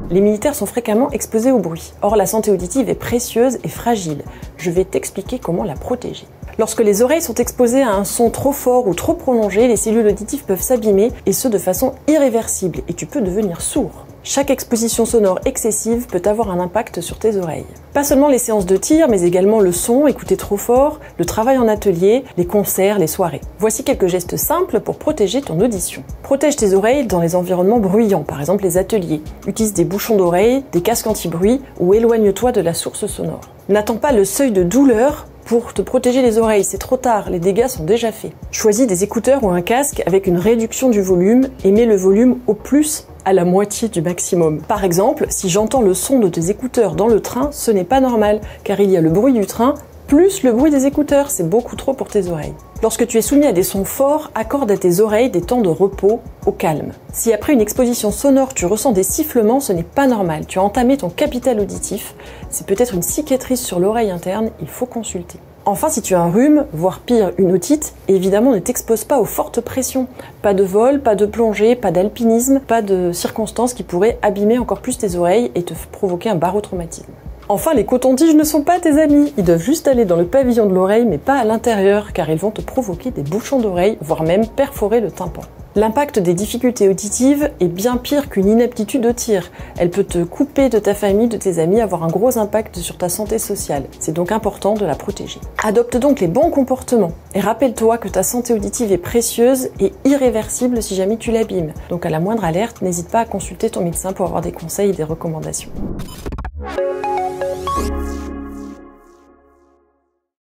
Les militaires sont fréquemment exposés au bruit. Or, la santé auditive est précieuse et fragile. Je vais t'expliquer comment la protéger. Lorsque les oreilles sont exposées à un son trop fort ou trop prolongé, les cellules auditives peuvent s'abîmer, et ce de façon irréversible, et tu peux devenir sourd. Chaque exposition sonore excessive peut avoir un impact sur tes oreilles. Pas seulement les séances de tir, mais également le son, écouter trop fort, le travail en atelier, les concerts, les soirées. Voici quelques gestes simples pour protéger ton audition. Protège tes oreilles dans les environnements bruyants, par exemple les ateliers. Utilise des bouchons d'oreilles, des casques anti-bruit ou éloigne-toi de la source sonore. N'attends pas le seuil de douleur pour te protéger les oreilles, c'est trop tard, les dégâts sont déjà faits. Choisis des écouteurs ou un casque avec une réduction du volume et mets le volume au plus à la moitié du maximum. Par exemple, si j'entends le son de tes écouteurs dans le train, ce n'est pas normal, car il y a le bruit du train plus le bruit des écouteurs, c'est beaucoup trop pour tes oreilles. Lorsque tu es soumis à des sons forts, accorde à tes oreilles des temps de repos au calme. Si après une exposition sonore tu ressens des sifflements, ce n'est pas normal, tu as entamé ton capital auditif, c'est peut-être une cicatrice sur l'oreille interne, il faut consulter. Enfin, si tu as un rhume, voire pire, une otite, évidemment ne t'expose pas aux fortes pressions. Pas de vol, pas de plongée, pas d'alpinisme, pas de circonstances qui pourraient abîmer encore plus tes oreilles et te provoquer un barotraumatisme. Enfin, les cotons-tiges ne sont pas tes amis. Ils doivent juste aller dans le pavillon de l'oreille, mais pas à l'intérieur, car ils vont te provoquer des bouchons d'oreille, voire même perforer le tympan. L'impact des difficultés auditives est bien pire qu'une inaptitude au tir. Elle peut te couper de ta famille, de tes amis, avoir un gros impact sur ta santé sociale. C'est donc important de la protéger. Adopte donc les bons comportements. Et rappelle-toi que ta santé auditive est précieuse et irréversible si jamais tu l'abîmes. Donc à la moindre alerte, n'hésite pas à consulter ton médecin pour avoir des conseils et des recommandations.